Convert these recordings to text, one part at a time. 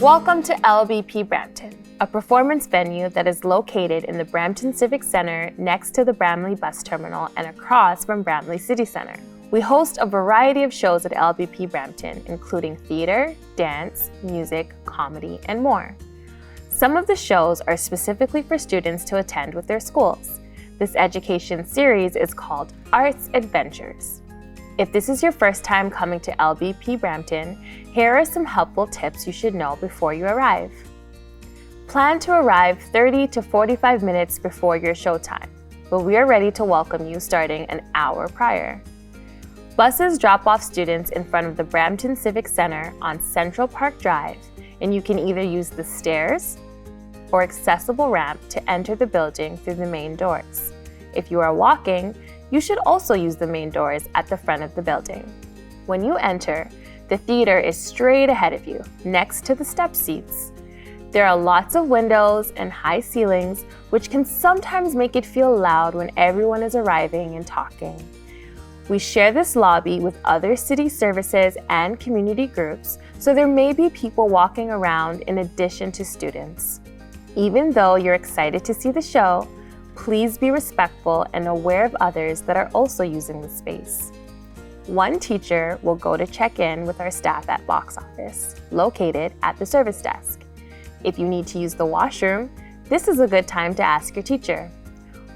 Welcome to LBP Brampton, a performance venue that is located in the Brampton Civic Center next to the Bramley Bus Terminal and across from Bramley City Center. We host a variety of shows at LBP Brampton, including theater, dance, music, comedy, and more. Some of the shows are specifically for students to attend with their schools. This education series is called Arts Adventures. If this is your first time coming to LBP Brampton, here are some helpful tips you should know before you arrive. Plan to arrive 30 to 45 minutes before your showtime, but we are ready to welcome you starting an hour prior. Buses drop off students in front of the Brampton Civic Center on Central Park Drive, and you can either use the stairs or accessible ramp to enter the building through the main doors. If you are walking, you should also use the main doors at the front of the building. When you enter, the theater is straight ahead of you, next to the step seats. There are lots of windows and high ceilings, which can sometimes make it feel loud when everyone is arriving and talking. We share this lobby with other city services and community groups, so there may be people walking around in addition to students. Even though you're excited to see the show, please be respectful and aware of others that are also using the space. One teacher will go to check in with our staff at box office, located at the service desk. If you need to use the washroom, this is a good time to ask your teacher.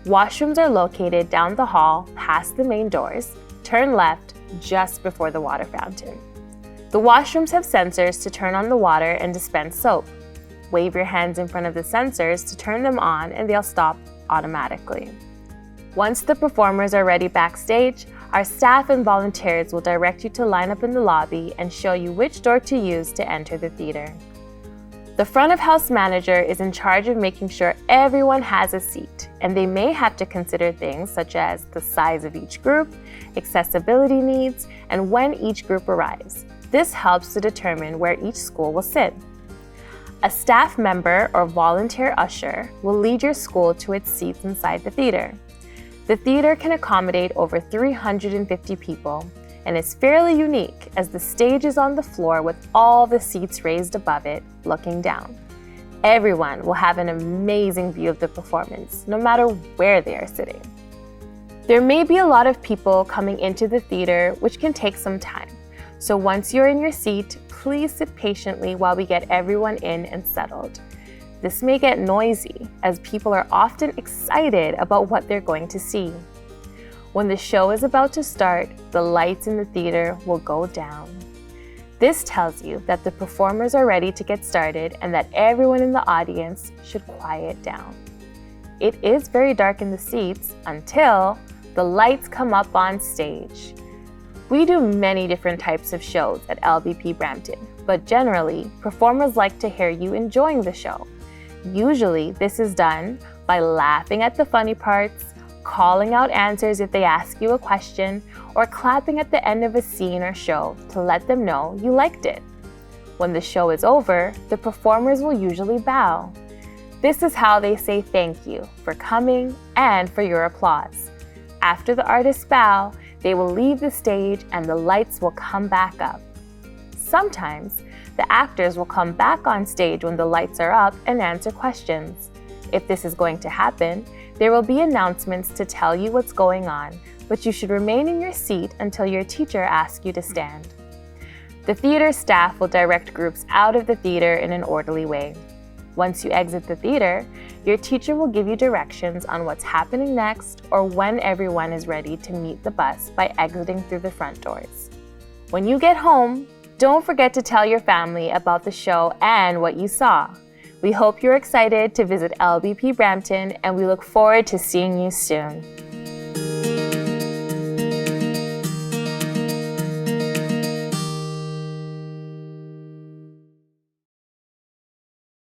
Washrooms are located down the hall past the main doors. Turn left just before the water fountain. The washrooms have sensors to turn on the water and dispense soap. Wave your hands in front of the sensors to turn them on and they'll stop automatically. Once the performers are ready backstage, our staff and volunteers will direct you to line up in the lobby and show you which door to use to enter the theater. The front of house manager is in charge of making sure everyone has a seat, and they may have to consider things such as the size of each group, accessibility needs, and when each group arrives. This helps to determine where each school will sit. A staff member or volunteer usher will lead your school to its seats inside the theater. The theater can accommodate over 350 people and is fairly unique as the stage is on the floor with all the seats raised above it, looking down. Everyone will have an amazing view of the performance, no matter where they are sitting. There may be a lot of people coming into the theater, which can take some time. So once you're in your seat, please sit patiently while we get everyone in and settled. This may get noisy as people are often excited about what they're going to see. When the show is about to start, the lights in the theater will go down. This tells you that the performers are ready to get started and that everyone in the audience should quiet down. It is very dark in the seats until the lights come up on stage. We do many different types of shows at LBP Brampton, but generally, performers like to hear you enjoying the show. Usually, this is done by laughing at the funny parts, calling out answers if they ask you a question, or clapping at the end of a scene or show to let them know you liked it. When the show is over, the performers will usually bow. This is how they say thank you for coming and for your applause. After the artists bow, they will leave the stage and the lights will come back up. Sometimes, the actors will come back on stage when the lights are up and answer questions. If this is going to happen, there will be announcements to tell you what's going on, but you should remain in your seat until your teacher asks you to stand. The theater staff will direct groups out of the theater in an orderly way. Once you exit the theater, your teacher will give you directions on what's happening next or when everyone is ready to meet the bus by exiting through the front doors. When you get home, don't forget to tell your family about the show and what you saw. We hope you're excited to visit LBP Brampton, and we look forward to seeing you soon.